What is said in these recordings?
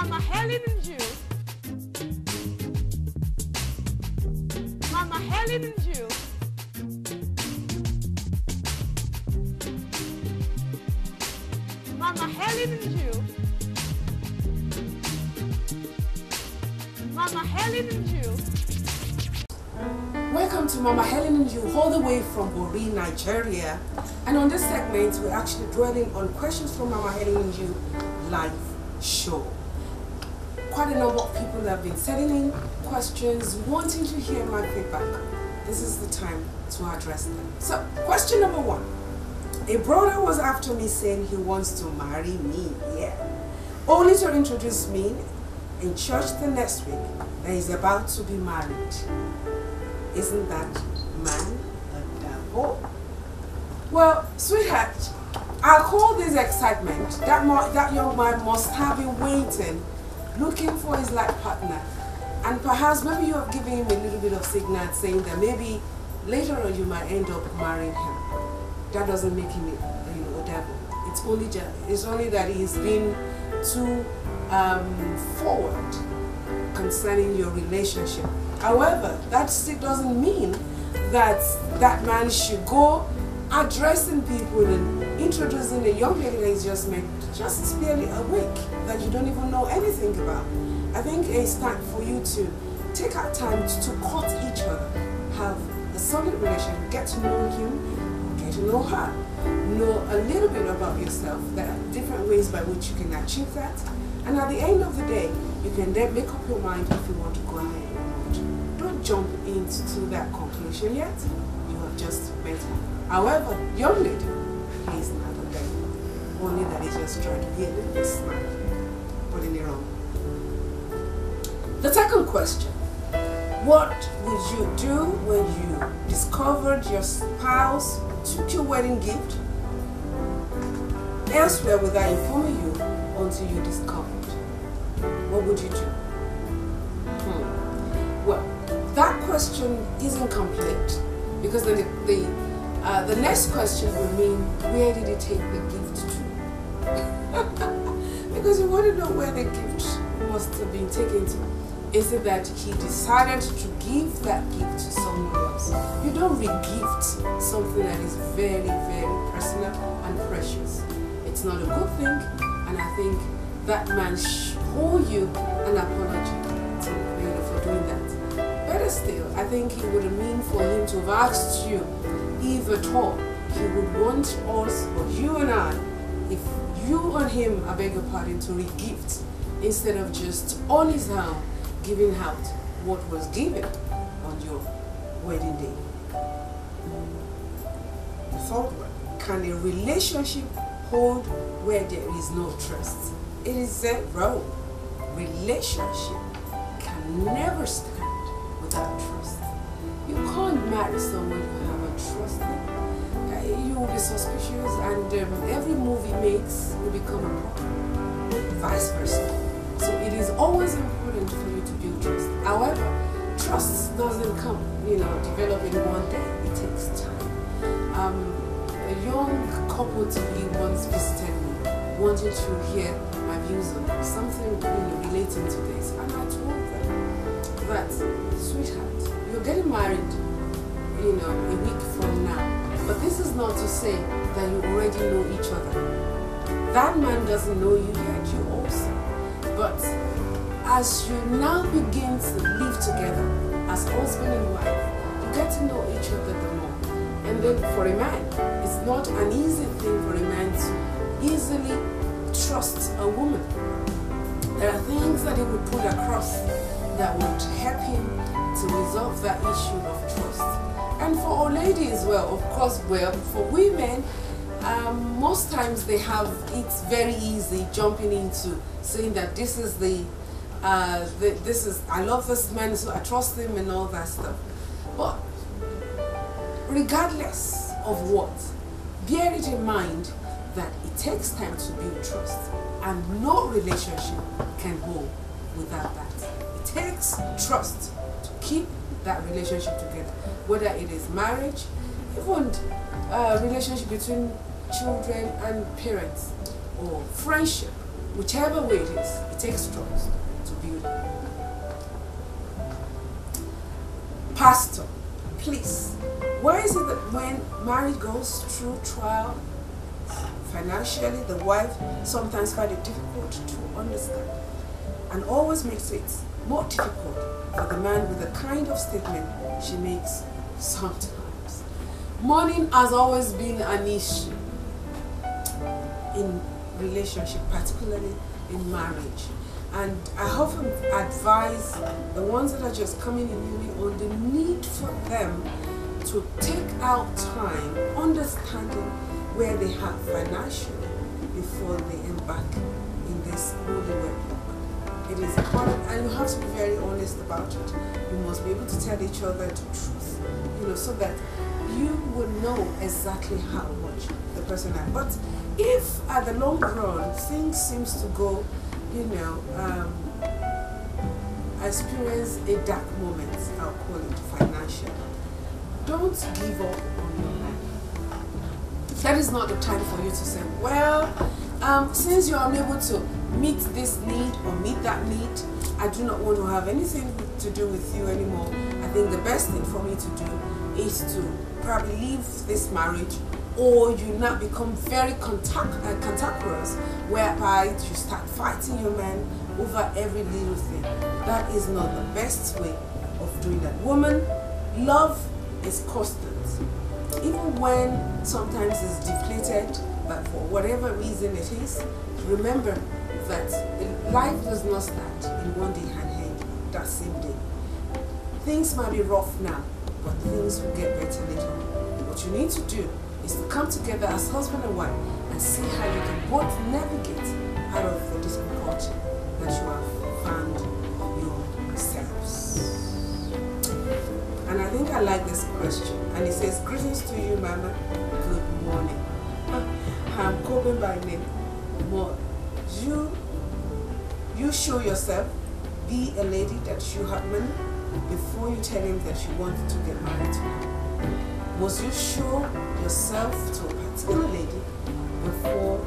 Mama Helen and you. Mama Helen and you. Mama Helen and you. Mama Helen and you. Welcome to Mama Helen and you, all the way from Bori, Nigeria. And on this segment, we're actually dwelling on questions from Mama Helen and you live show. Quite a number of people have been sending in questions, wanting to hear my feedback. This is the time to address them. So, question number one. A brother was after me saying he wants to marry me, only to introduce me in church the next week that he's about to be married. Isn't that man a devil? Well, sweetheart, I'll call this excitement. That young man must have been waiting, looking for his life partner. And perhaps maybe you have given him a little bit of signal saying that maybe later on you might end up marrying him. That doesn't make him a devil. It's only that he's been too forward concerning your relationship. However, that still doesn't mean that that man should go addressing people and introducing a young lady that he's just met just barely a week that you don't even know anything about. I think it's time for you to take our time to court each other, have a solid relationship, get to know him, get to know her, know a little bit about yourself. There are different ways by which you can achieve that, and at the end of the day, you can then make up your mind if you want to go ahead or not. Don't jump into that conclusion yet. You have just met her. However, young lady, he's not a devil. Only that he's just trying to be a little bit smart, putting it wrong. The second question. What would you do when you discovered your spouse took your wedding gift elsewhere without informing you until you discovered? What would you do? Well, that question isn't complete because then the next question will mean, where did he take the gift to? Because you want to know where the gift must have been taken to. Is it that he decided to give that gift to someone else? You don't re-gift something that is very, very personal and precious. It's not a good thing, and I think that man should owe you an apology for doing that. Better still, I think it would mean for him to have asked you, if at all, he would want us, or you and I, if you and him, I beg your pardon, to re-gift instead of just on his own giving out what was given on your wedding day. The third one, can a relationship hold where there is no trust? It is zero. Relationship can never stand without trust. You can't marry someone you haven't trusted. You will be suspicious, and every move he makes will become a problem. Vice versa. So it is always important for you to build trust. However, trust doesn't come, develop in one day. It takes time. A young couple to be once visited me, wanted to hear my views on something relating to this, and I told them that, sweetheart, you're getting married, a week from now. But this is not to say that you already know each other. That man doesn't know you yet, you also. But as you now begin to live together as husband and wife, you get to know each other the more. And then for a man, it's not an easy thing for a man to easily trust a woman. There are things that he would put across that would help him to resolve that issue of trust. And for our ladies as well, of course, for women, most times they have it's very easy jumping into saying that this is I love this man, so I trust him and all that stuff. But regardless of what, bear it in mind that it takes time to build trust, and no relationship can hold without that. It takes trust to keep that relationship together, whether it is marriage, even a relationship between children and parents, or friendship, whichever way it is, it takes trust to build. Pastor, please, why is it that when marriage goes through trial, financially, the wife sometimes finds it difficult to understand, and always makes it more difficult for the man with the kind of statement she makes sometimes? Money has always been an issue in relationship, particularly in marriage. And I often advise the ones that are just coming in uni on the need for them to take out time understanding where they have financially before they embark in this holy wedlock. It is important, and you have to be very honest about it. You must be able to tell each other the truth, so that you will know exactly how much the person has. But if at the long run things seems to go, experience a dark moment, I'll call it financial, don't give up on your man. That is not the time for you to say, well, since you're unable to meet this need or meet that need, I do not want to have anything to do with you anymore. I think the best thing for me to do is to probably leave this marriage, or you not become very cantankerous, whereby you start fighting your man over every little thing. That is not the best way of doing that. Woman, love is constant. Even when sometimes it's deflated, but for whatever reason it is, remember that life does not start in one day and end that same day. Things might be rough now, but things will get better later. What you need to do is to come together as husband and wife and see how you can both navigate out of the difficulty that you have found yourselves. And I think I like this question. And it says, greetings to you, Mama. Good morning. I'm Coben by name. You show yourself, be a lady that you have money before you tell him that you want to get married to him. Must you show yourself to a particular lady before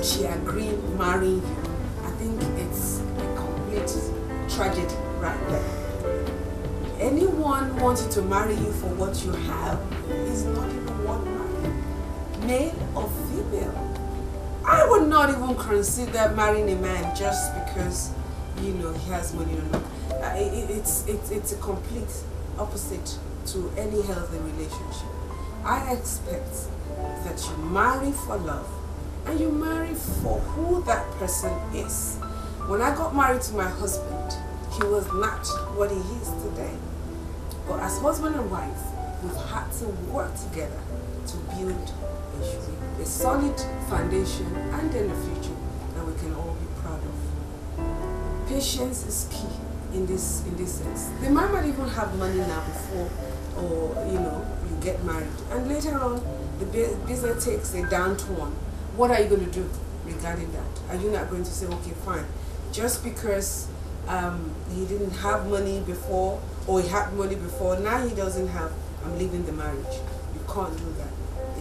she agreed marrying you? I think it's a complete tragedy right there. Anyone wanting to marry you for what you have is not even worth marrying, male or female. I would not even consider marrying a man just because he has money or not. It's a complete opposite to any healthy relationship. I expect that you marry for love and you marry for who that person is. When I got married to my husband, he was not what he is today. But as husband and wife, we've had to work together to build a solid foundation and in the future that we can all be proud of. Patience is key in this sense. They might not even have money now before, or you get married, and later on the business takes a downturn. What are you going to do regarding that? Are you not going to say, okay, fine, just because he didn't have money before, or he had money before, now he doesn't have, I'm leaving the marriage? You can't do that.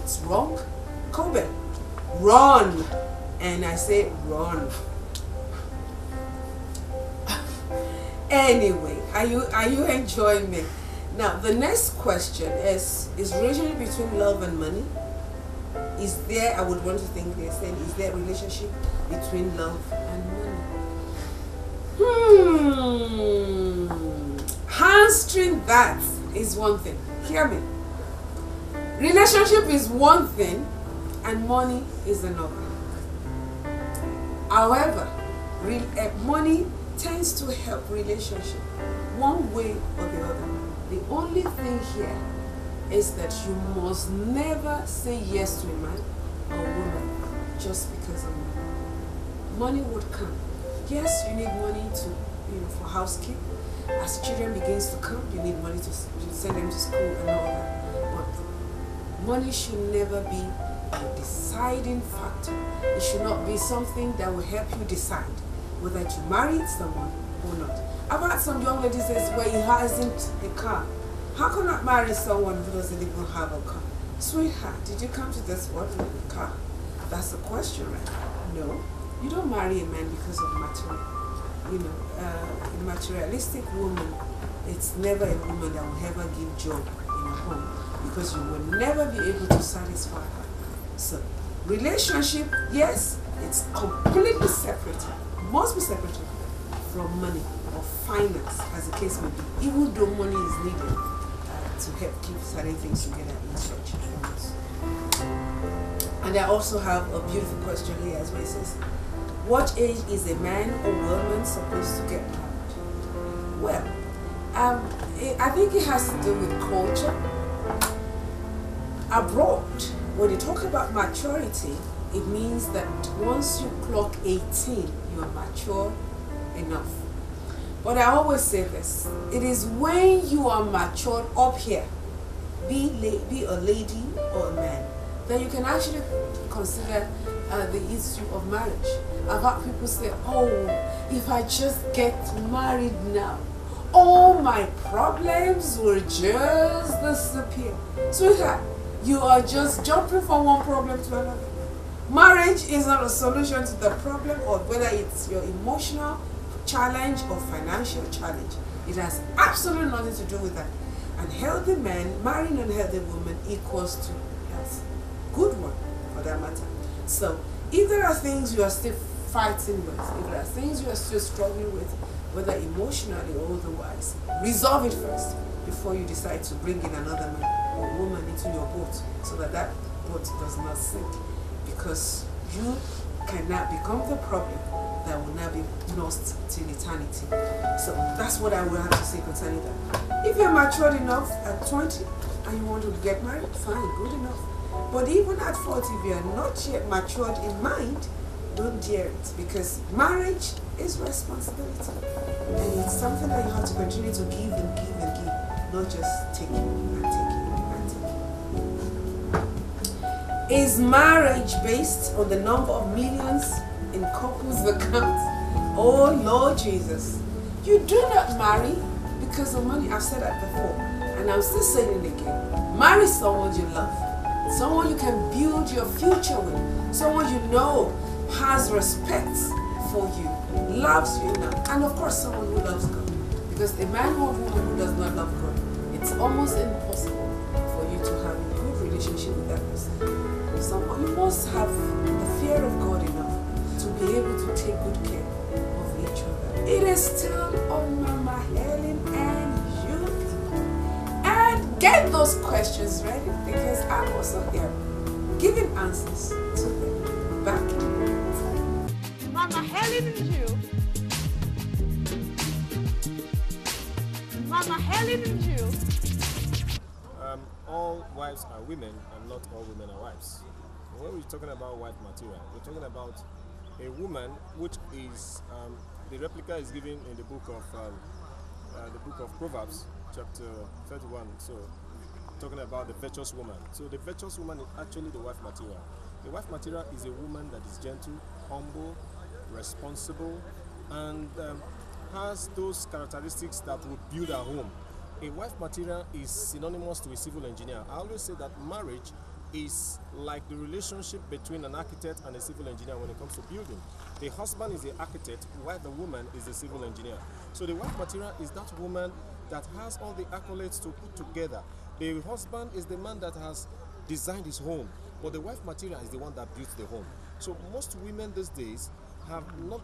It's wrong. Kobe, run. And I say run. Anyway, are you enjoying me? Now the next question is relationship between love and money? Is there, I would want to think they're saying, is there a relationship between love and money? Answering that is one thing. Hear me. Relationship is one thing and money is another. However, money tends to help relationship one way or the other. The only thing here is that you must never say yes to a man or woman just because of money. Money would come. Yes, you need money to, for housekeeping. As children begins to come, you need money to send them to school and all that. But money should never be a deciding factor. It should not be something that will help you decide whether to marry someone or not. I've had some young ladies say, well, he hasn't a car. How can I marry someone who doesn't even have a car? Sweetheart, did you come to this world in a car? That's the question, right? No. You don't marry a man because of material. You know, a materialistic woman, it's never a woman that will ever give joy in a home because you will never be able to satisfy her. So, relationship, yes, it's completely separate. Must be separated from money or finance, as the case may be, even though money is needed to help keep certain things together in such homes. And I also have a beautiful question here as well. It says, what age is a man or woman supposed to get married? Well, I think it has to do with culture. Abroad, when you talk about maturity, it means that once you clock 18, you are mature enough. But I always say this, it is when you are matured up here, be a lady or a man, that you can actually consider the issue of marriage. I've had people say, oh, if I just get married now, all my problems will just disappear. Sweetheart, you are just jumping from one problem to another. Marriage is not a solution to the problem, or whether it's your emotional challenge or financial challenge. It has absolutely nothing to do with that. And healthy man marrying an unhealthy woman equals to health. Good one, for that matter. So, if there are things you are still fighting with, if there are things you are still struggling with, whether emotionally or otherwise, resolve it first before you decide to bring in another man or woman into your boat, so that that boat does not sink. Because you cannot become the problem that will now be lost till eternity. So that's what I will have to say concerning that. If you're matured enough at 20 and you want to get married, fine, good enough. But even at 40, if you are not yet matured in mind, don't dare it, because marriage is responsibility. And it's something that you have to continue to give and give and give, not just taking and taking and taking. Is marriage based on the number of millions in couples' accounts? Oh Lord Jesus. You do not marry because of money. I've said that before, and I'm still saying it again. Marry someone you love, someone you can build your future with, someone you know has respect for you, loves you enough, and of course someone who loves God. Because a man or woman who does not love God, it's almost impossible for you to have a good relationship with that person. Someone, you must have the fear of God enough to be able to take good care of each other. It is still on Mama Helen and you people. And get those questions ready, because I'm also here giving answers to them. Back to you. Mama Helen and you. Mama Helen and you. All wives are women, and not all women are wives. When we're talking about wife material, we're talking about a woman which is the replica is given in the book of Proverbs, chapter 31. So, talking about the virtuous woman. So, the virtuous woman is actually the wife material. The wife material is a woman that is gentle, humble, responsible, and has those characteristics that would build a home. A wife material is synonymous to a civil engineer. I always say that marriage is like the relationship between an architect and a civil engineer when it comes to building. The husband is the architect, while the woman is the civil engineer. So the wife material is that woman that has all the accolades to put together. The husband is the man that has designed his home, but the wife material is the one that builds the home. So most women these days have not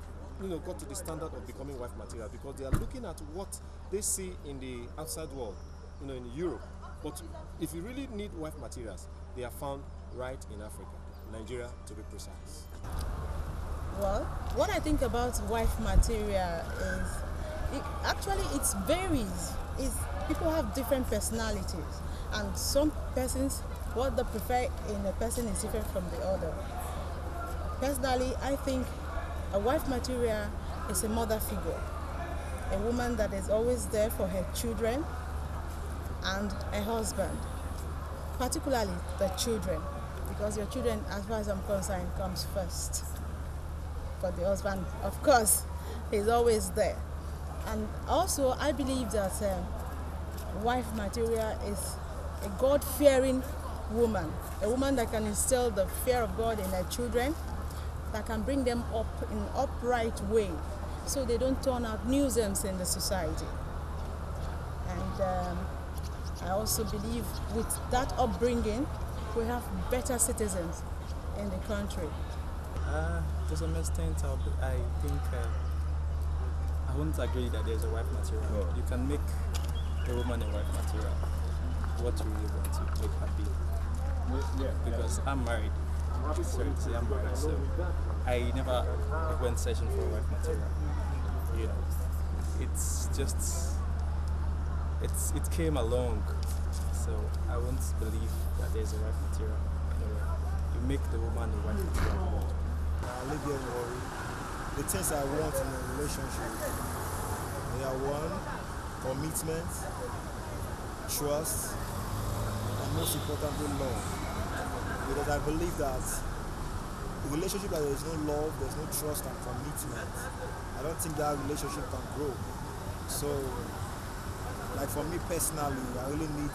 got to the standard of becoming wife material, because they are looking at what they see in the outside world, in Europe. But if you really need wife materials, they are found right in Africa, Nigeria to be precise. Well, what I think about wife material is it varies. People have different personalities, and some persons, what they prefer in a person is different from the other. Personally, I think a wife material is a mother figure, a woman that is always there for her children and a husband, particularly the children, because your children, as far as I'm concerned, comes first. But the husband, of course, is always there. And also, I believe that wife material is a God-fearing woman, a woman that can instill the fear of God in her children, that can bring them up in an upright way so they don't turn out nuisance in the society. And I also believe with that upbringing, we have better citizens in the country. To some extent, I think I wouldn't agree that there's a wife material. No. You can make a woman a wife material. What you really want to make happy. Because I'm married. Sorry to say I'm married, so I never went searching for a wife material. You know, it's just it came along. So I won't believe that there's a wife material. Anyway, you make the woman a wife material. I live here in worry. The things I want in a relationship, they are one, commitment, trust, and most importantly, love. Because I believe that a relationship that there is no love, there's no trust and commitment, I don't think that relationship can grow. So, like for me personally, I really need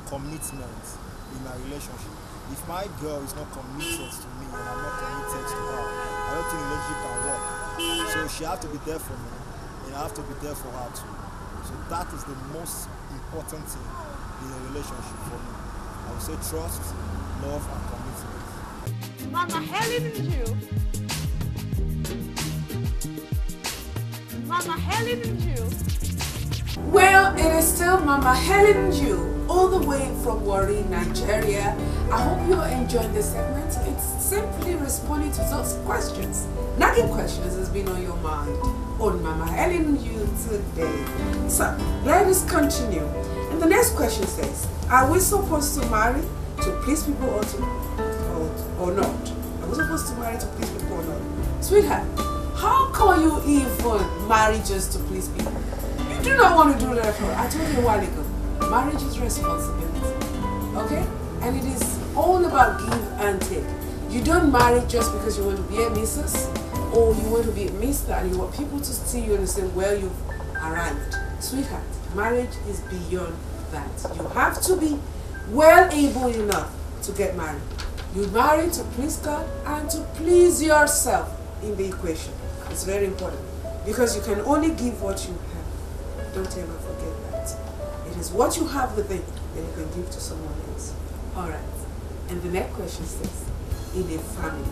commitment in my relationship. If my girl is not committed to me and I'm not committed to her, I don't think the relationship can work. So she has to be there for me and I have to be there for her too. So that is the most important thing in a relationship for me. I would say trust, love and commitment. Mama Helen and you. Mama Helen and you. Well, it is still Mama Helen Jew, all the way from Warri, Nigeria. I hope you're enjoying this segment. It's simply responding to those questions. Nagging questions has been on your mind on Mama Helen Jew today. So, let us continue. And the next question says, are we supposed to marry to please people or not? Are we supposed to marry to please people or not? Sweetheart, how can you even marry just to please people? You do not want to do that at all. I told you a while ago, marriage is responsibility, okay? And it is all about give and take. You don't marry just because you want to be a missus or you want to be a mister and you want people to see you and say, well, you've arrived. Sweetheart, marriage is beyond that. You have to be well able enough to get married. You marry to please God and to please yourself in the equation. It's very important because you can only give what you have. Don't ever forget that. It is what you have within that you can give to someone else. Alright. And the next question says, in a family,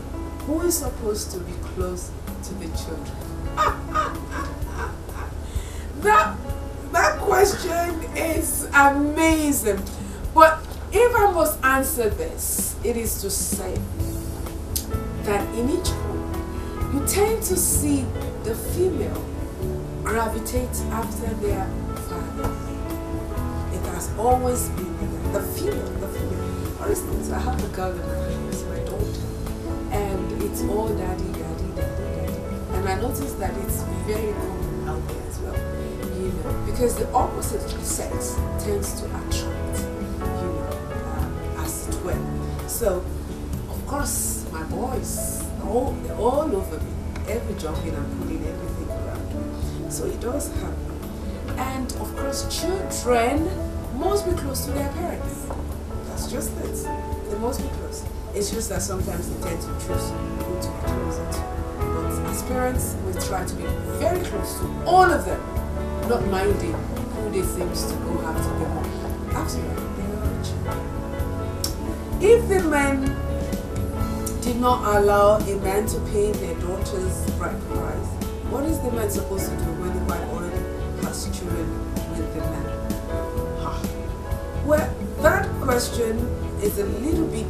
who is supposed to be close to the children? That question is amazing. But if I must answer this, it is to say that in each home, you tend to see the female gravitate after their father. It has always been like that. The female. For instance, I have a girl in my house, my daughter, and it's all daddy. And I noticed that it's very common out there as well, you know, because the opposite sex tends to attract, you know, as it were. So, of course, my boys, they're all over me, every jumping and pulling everything around. So it does happen. And of course, children must be close to their parents. That's just it. They must be close. It's just that sometimes they tend to choose who to be closer to. But as parents, we try to be very close to all of them, not minding who they seem to go after them. After all, they are children. If the men did not allow a man to pay their daughter's bride price, what is the man supposed to do when the wife already has children with the man? Well, that question is a little bit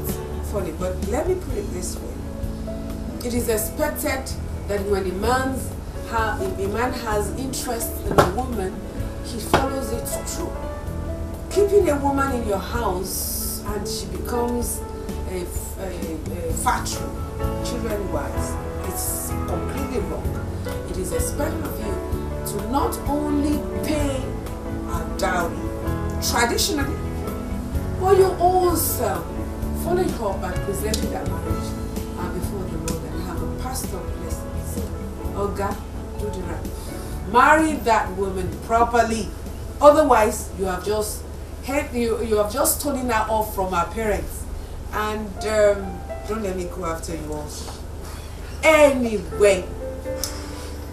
funny, but let me put it this way. It is expected that when a man has interest in a woman, he follows it through. Keeping a woman in your house and she becomes a factory, children-wise, it's completely wrong. It is expected of you to not only pay a dowry traditionally, but you also follow it up by presenting that marriage before the Lord and have a pastor bless it. So, oh God, do the right. Marry that woman properly. Otherwise, you have just stolen her off from her parents And don't let me go after you also. Anyway,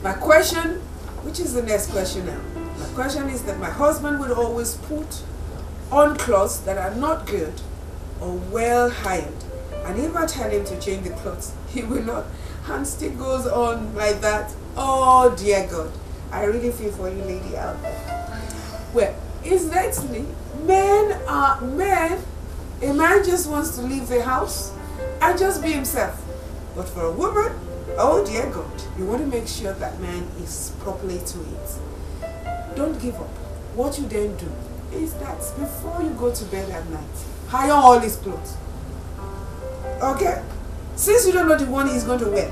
my question, which is the next question now? My question is that my husband would always put on clothes that are not good or well hired. And if I tell him to change the clothes, he will not. And still goes on like that. Oh dear God. I really feel for you lady out there. Well, incidentally, men are men. A man just wants to leave the house and just be himself. But for a woman, oh dear God, you want to make sure that man is properly to it. Don't give up. What you then do is that before you go to bed at night, hire all his clothes. Okay? Since you don't know the one he's going to wear,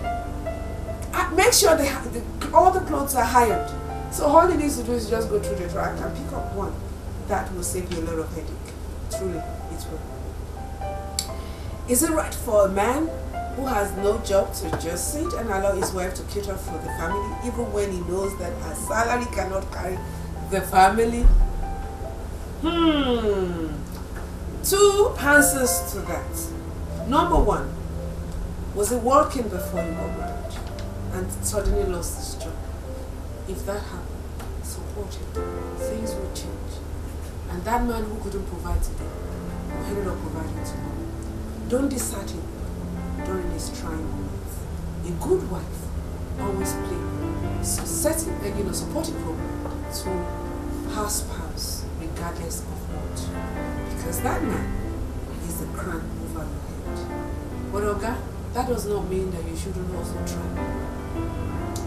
make sure all the clothes are hired. So all he needs to do is just go through the rack and pick up one. That will save you a lot of headache. Truly, it will. Is it right for a man who has no job to just sit and allow his wife to cater for the family, even when he knows that her salary cannot carry the family? Two answers to that. Number one, was he working before he got married and suddenly lost his job? If that happened, support him. Things will change. And that man who couldn't provide today will ended up providing tomorrow. Don't desert him during his trying moments. A good wife always plays supportive role to her spouse regardless of what. Because that man is the crown over your head. But Oga, that does not mean that you shouldn't also try.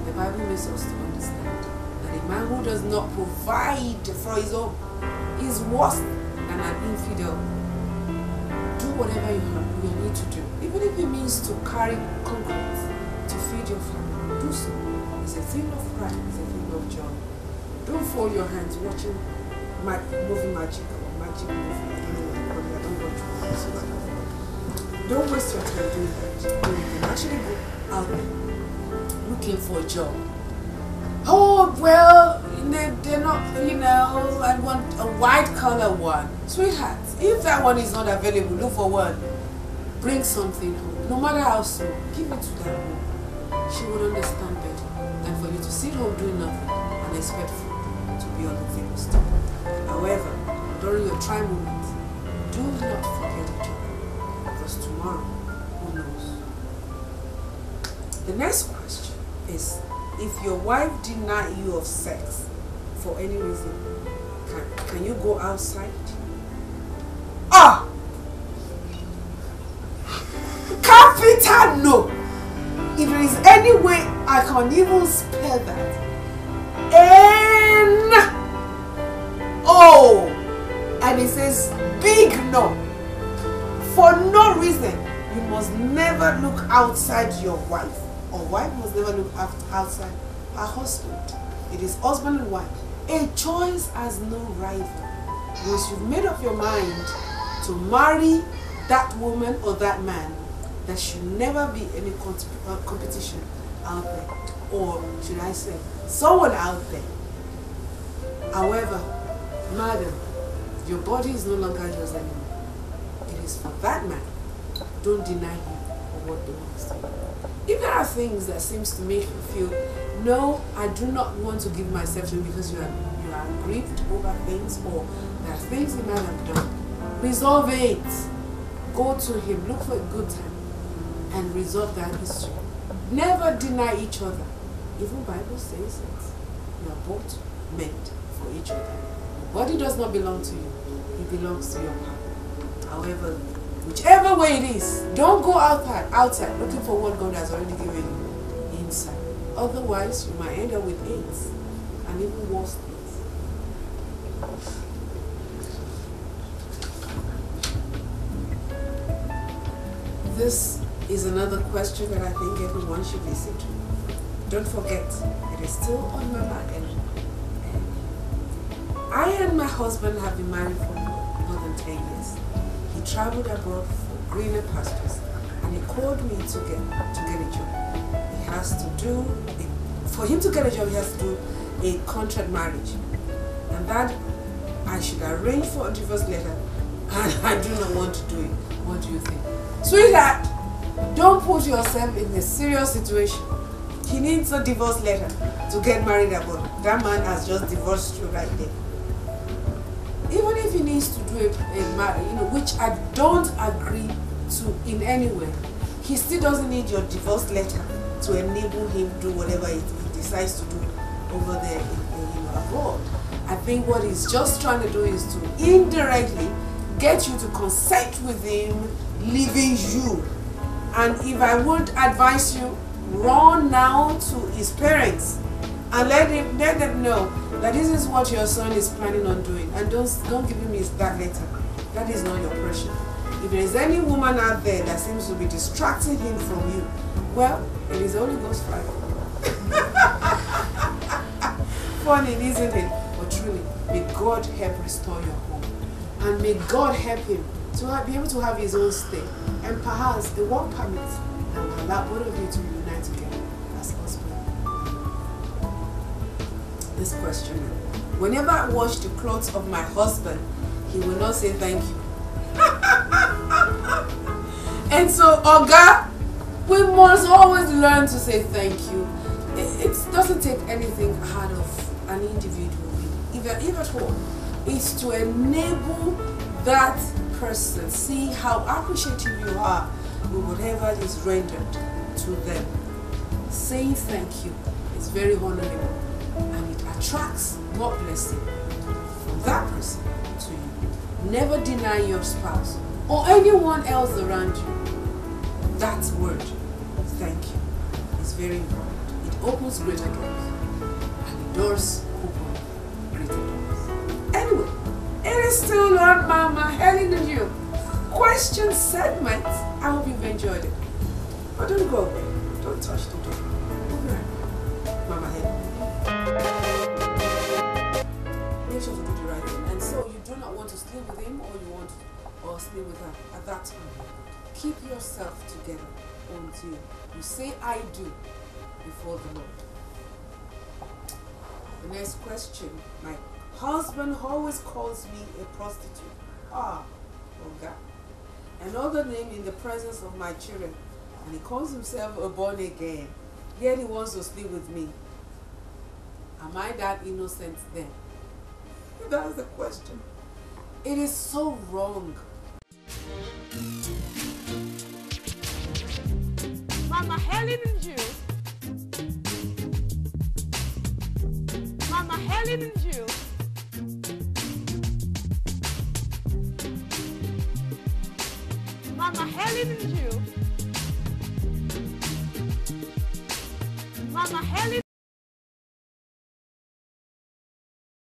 The Bible makes us to understand that a man who does not provide for his own is worse than an infidel. Do whatever you need to do. Even if it means to carry concrete to feed your family, do so. It's a thing of pride, it's a thing of joy. Don't fold your hands watching movie magic or magic movie. I don't watch movies. Don't waste your time doing that. You can actually go out looking for a job. Oh, well, they're not, I want a white collar one. Sweetheart, if that one is not available, look for one. Bring something home, no matter how small. Give it to that woman. She would understand better than for you to sit home doing nothing and expect food to be on the table still. However, during your trying moments, do not forget each other, because tomorrow, who knows? The next question is, if your wife denies you of sex for any reason, can you go outside? Capital no! If there is any way I can even spell that. N-O! And it says big no. For no reason, you must never look outside your wife. Or wife must never look outside her husband. It is husband and wife. A choice has no rival. Once you've made up your mind to marry that woman or that man, there should never be any competition out there. Or should I say, someone out there. However, madam, your body is no longer yours anymore. It is for that man. Don't deny him or what belongs to you. If there are things that seems to make you feel, no, I do not want to give myself to him because you are grieved over things, or there are things he might have done, resolve it. Go to him, look for a good time, and resolve that issue. Never deny each other. Even Bible says it. You are both meant for each other. Your body does not belong to you. It belongs to your partner. However, whichever way it is, don't go outside looking for what God has already given you inside. Otherwise, you might end up with AIDS, and even worse things. This is another question that I think everyone should listen to. Don't forget, it is still on my mind. I and my husband have been married for more than 10 years. He traveled abroad for greener pastures, and he called me to get a job. He has to do, for him to get a job, he has to do a contract marriage. And that I should arrange for a divorce letter and I do not want to do it. What do you think? Sweetheart, don't put yourself in a serious situation. He needs a divorce letter to get married about. That man has just divorced you right there. Even if he needs to do a marriage, which I don't agree to in any way, he still doesn't need your divorce letter to enable him do whatever he decides to do over there abroad. I think what he's just trying to do is to indirectly get you to consent with him leaving you. And if I would advise you, run now to his parents and let them know that this is what your son is planning on doing, and don't give him that letter. That is not your portion. If there is any woman out there that seems to be distracting him from you, well, it is Holy Ghost fire. Funny, isn't it? But truly, may God help restore your home, and may God help him to be able to have his own stay, and perhaps the work permit that will allow both of you to unite together as husband. This question: whenever I wash the clothes of my husband, he will not say thank you. And so, Oga, we must always learn to say thank you. It doesn't take anything out of an individual, if at all. It's to enable that person see how appreciative you are with whatever is rendered to them. Saying thank you is very honorable, and it attracts more blessing from that person to you. Never deny your spouse or anyone else around you that word, thank you, is very important. It opens greater doors, and the doors open greater doors. Anyway, it is still on Mama Helen and you question segment. I hope you've enjoyed it. But don't go away. Don't touch the door. We'll be right back. Mama Helen. Make sure to do the right thing. And so you do not want to sleep with him, or you want to sleep with her at that time. Keep yourself together until you say I do before the Lord. The next question: my husband always calls me a prostitute. Oh God. Another name in the presence of my children, and he calls himself a born again. Yet he wants to sleep with me. Am I that innocent then? That's the question. It is so wrong. Mama Helen and you. Mama Helen and you. Mama Helen and you. Mama Helen.